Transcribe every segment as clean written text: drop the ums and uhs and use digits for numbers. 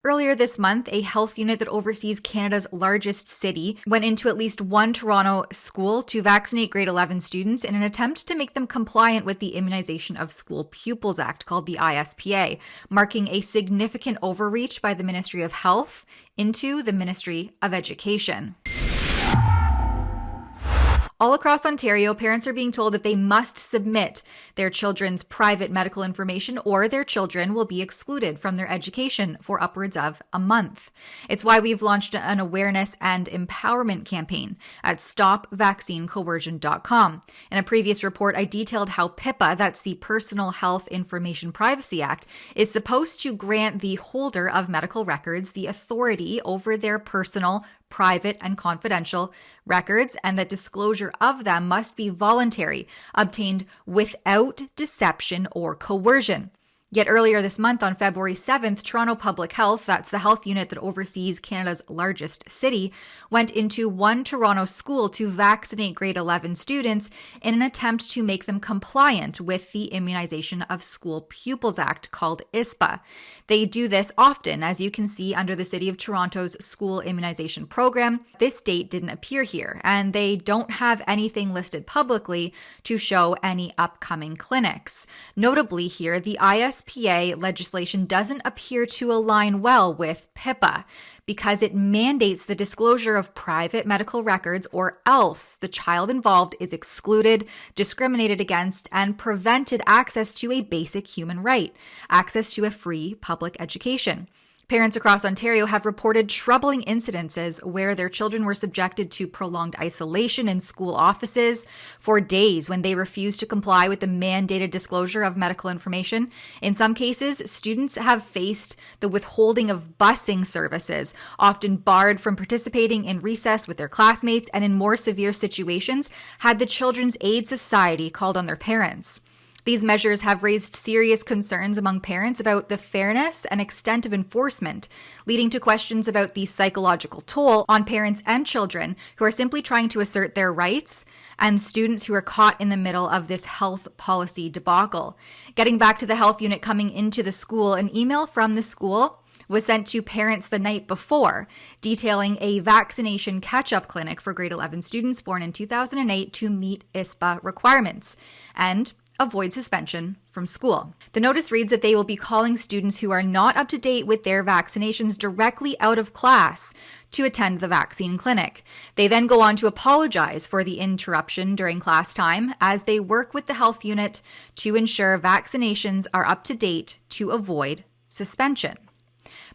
Earlier this month, a health unit that oversees Canada's largest city went into at least one Toronto school to vaccinate grade 11 students in an attempt to make them compliant with the Immunization of School Pupils Act, called the ISPA, marking a significant overreach by the Ministry of Health into the Ministry of Education. All across Ontario, parents are being told that they must submit their children's private medical information or their children will be excluded from their education for upwards of a month. It's why we've launched an awareness and empowerment campaign at stopvaccinecoercion.com. In a previous report, I detailed how PIPA, that's the Personal Health Information Privacy Act, is supposed to grant the holder of medical records the authority over their personal, private, and confidential records, and that disclosure of them must be voluntary, obtained without deception or coercion. Yet earlier this month, on February 7th, Toronto Public Health, that's the health unit that oversees Canada's largest city, went into one Toronto school to vaccinate grade 11 students in an attempt to make them compliant with the Immunization of School Pupils Act, called ISPA. They do this often, as you can see under the City of Toronto's school immunization program. This date didn't appear here, and they don't have anything listed publicly to show any upcoming clinics. Notably here, the ISPA legislation doesn't appear to align well with PIPA because it mandates the disclosure of private medical records, or else the child involved is excluded, discriminated against, and prevented access to a basic human right, access to a free public education. Parents across Ontario have reported troubling incidences where their children were subjected to prolonged isolation in school offices for days when they refused to comply with the mandated disclosure of medical information. In some cases, students have faced the withholding of busing services, often barred from participating in recess with their classmates, and in more severe situations, had the Children's Aid Society called on their parents. These measures have raised serious concerns among parents about the fairness and extent of enforcement, leading to questions about the psychological toll on parents and children who are simply trying to assert their rights, and students who are caught in the middle of this health policy debacle. Getting back to the health unit coming into the school, an email from the school was sent to parents the night before, detailing a vaccination catch-up clinic for grade 11 students born in 2008 to meet ISPA requirements and avoid suspension from school. The notice reads that they will be calling students who are not up to date with their vaccinations directly out of class to attend the vaccine clinic. They then go on to apologize for the interruption during class time as they work with the health unit to ensure vaccinations are up to date to avoid suspension.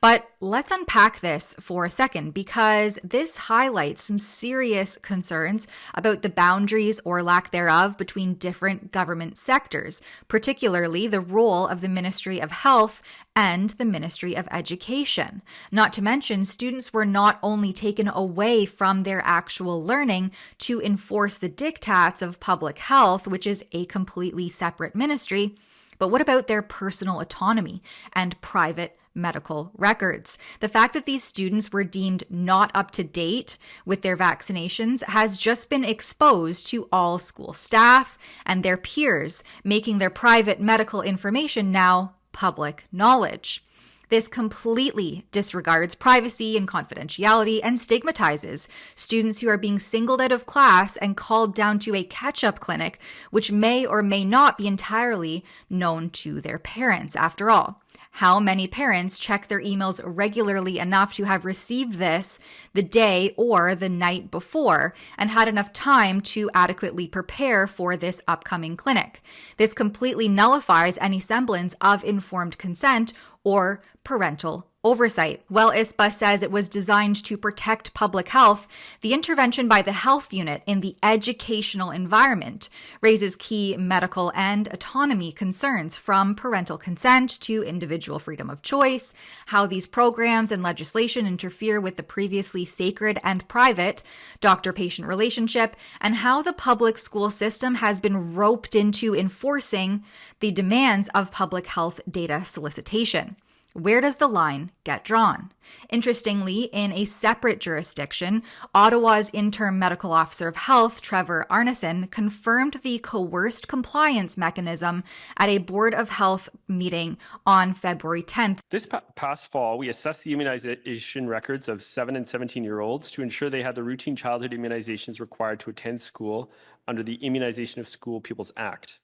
But let's unpack this for a second, because this highlights some serious concerns about the boundaries or lack thereof between different government sectors, particularly the role of the Ministry of Health and the Ministry of Education. Not to mention, students were not only taken away from their actual learning to enforce the diktats of public health, which is a completely separate ministry, but what about their personal autonomy and private medical records? The fact that these students were deemed not up to date with their vaccinations has just been exposed to all school staff and their peers, making their private medical information now public knowledge. This completely disregards privacy and confidentiality and stigmatizes students who are being singled out of class and called down to a catch-up clinic, which may or may not be entirely known to their parents. After all, how many parents check their emails regularly enough to have received this the day or the night before and had enough time to adequately prepare for this upcoming clinic? This completely nullifies any semblance of informed consent or parental oversight. While ISPA says it was designed to protect public health, the intervention by the health unit in the educational environment raises key medical and autonomy concerns, from parental consent to individual freedom of choice, how these programs and legislation interfere with the previously sacred and private doctor-patient relationship, and how the public school system has been roped into enforcing the demands of public health data solicitation. Where does the line get drawn? Interestingly, in a separate jurisdiction, Ottawa's interim medical officer of health, Trevor Arneson, confirmed the coerced compliance mechanism at a Board of Health meeting on February 10th. This past fall, we assessed the immunization records of 7 and 17-year-olds to ensure they had the routine childhood immunizations required to attend school under the Immunization of School Pupils Act.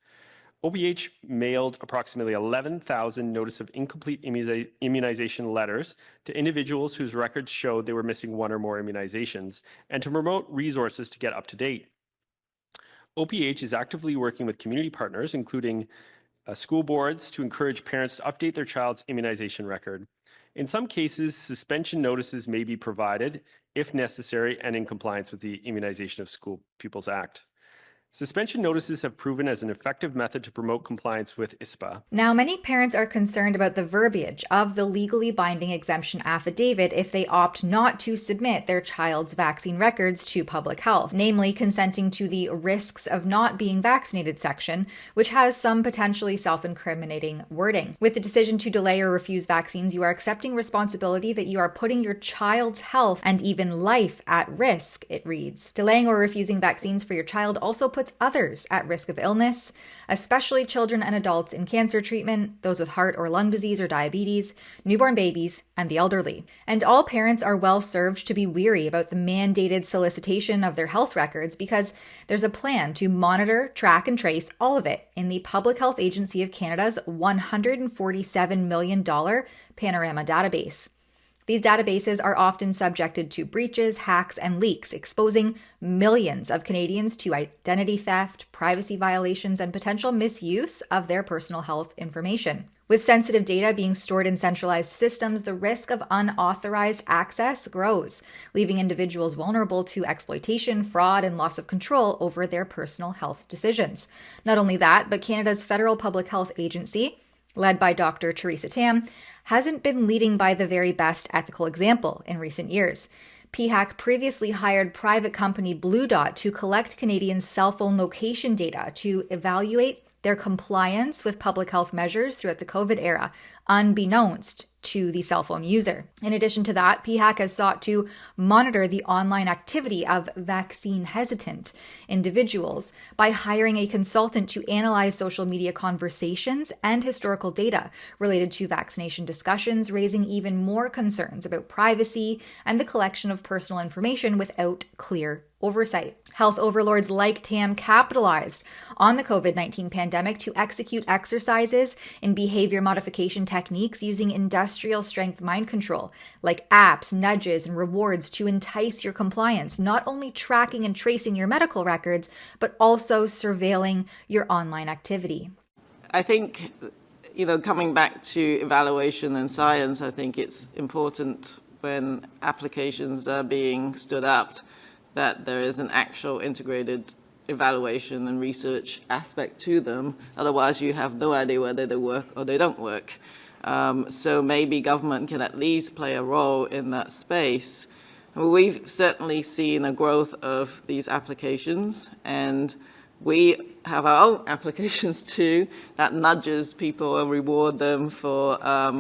OPH mailed approximately 11,000 notice of incomplete immunization letters to individuals whose records showed they were missing one or more immunizations, and to promote resources to get up to date. OPH is actively working with community partners, including school boards, to encourage parents to update their child's immunization record. In some cases, suspension notices may be provided if necessary and in compliance with the Immunization of School Pupils Act. Suspension notices have proven as an effective method to promote compliance with ISPA. Now, many parents are concerned about the verbiage of the legally binding exemption affidavit if they opt not to submit their child's vaccine records to public health, namely consenting to the risks of not being vaccinated section, which has some potentially self-incriminating wording. With the decision to delay or refuse vaccines, you are accepting responsibility that you are putting your child's health and even life at risk, it reads. Delaying or refusing vaccines for your child also puts others at risk of illness, especially children and adults in cancer treatment, those with heart or lung disease or diabetes, newborn babies, and the elderly. And all parents are well served to be weary about the mandated solicitation of their health records because there's a plan to monitor, track, and trace all of it in the Public Health Agency of Canada's $147 million Panorama database. These databases are often subjected to breaches, hacks, and leaks, exposing millions of Canadians to identity theft, privacy violations, and potential misuse of their personal health information. With sensitive data being stored in centralized systems, the risk of unauthorized access grows, leaving individuals vulnerable to exploitation, fraud, and loss of control over their personal health decisions. Not only that, but Canada's Federal Public Health Agency, led by Dr. Theresa Tam, hasn't been leading by the very best ethical example in recent years. PHAC previously hired private company Blue Dot to collect Canadians' cell phone location data to evaluate their compliance with public health measures throughout the COVID era, unbeknownst to the cell phone user. In addition to that, PHAC has sought to monitor the online activity of vaccine-hesitant individuals by hiring a consultant to analyze social media conversations and historical data related to vaccination discussions, raising even more concerns about privacy and the collection of personal information without clear oversight. Health overlords like Tam capitalized on the COVID-19 pandemic to execute exercises in behavior modification techniques using industrial strength mind control, like apps, nudges, and rewards to entice your compliance, not only tracking and tracing your medical records, but also surveilling your online activity. I think, coming back to evaluation and science, I think it's important when applications are being stood up that there is an actual integrated evaluation and research aspect to them. Otherwise, you have no idea whether they work or they don't work. So maybe government can at least play a role in that space. We've certainly seen a growth of these applications, and we have our own applications too that nudges people or reward them for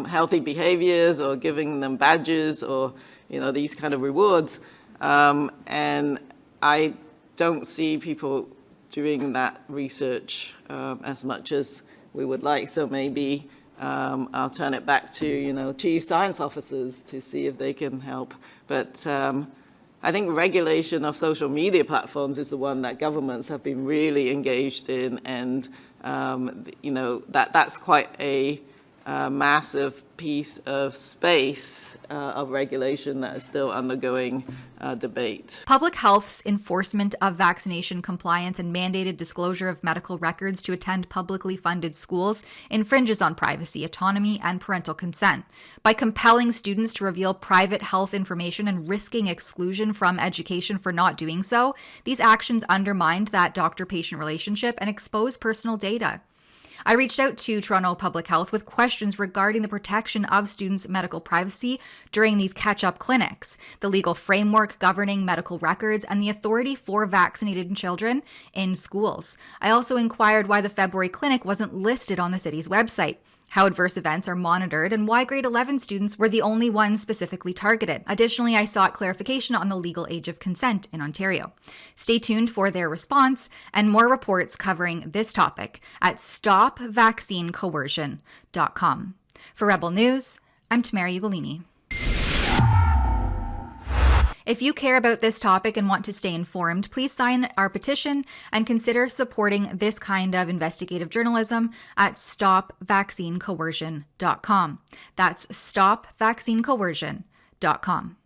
healthy behaviors or giving them badges or these kind of rewards. And I don't see people doing that research as much as we would like. So maybe I'll turn it back to chief science officers to see if they can help. But I think regulation of social media platforms is the one that governments have been really engaged in, and that's quite a massive piece of space of regulation that is still undergoing debate. Public health's enforcement of vaccination compliance and mandated disclosure of medical records to attend publicly funded schools infringes on privacy, autonomy, and parental consent. By compelling students to reveal private health information and risking exclusion from education for not doing so, these actions undermined that doctor-patient relationship and expose personal data. I reached out to Toronto Public Health with questions regarding the protection of students' medical privacy during these catch-up clinics, the legal framework governing medical records, and the authority for vaccinated children in schools. I also inquired why the February clinic wasn't listed on the city's website. how adverse events are monitored, and why grade 11 students were the only ones specifically targeted. Additionally, I sought clarification on the legal age of consent in Ontario. Stay tuned for their response and more reports covering this topic at stopvaccinecoercion.com. For Rebel News, I'm Tamara Ugolini. If you care about this topic and want to stay informed, please sign our petition and consider supporting this kind of investigative journalism at stopvaccinecoercion.com. That's stopvaccinecoercion.com.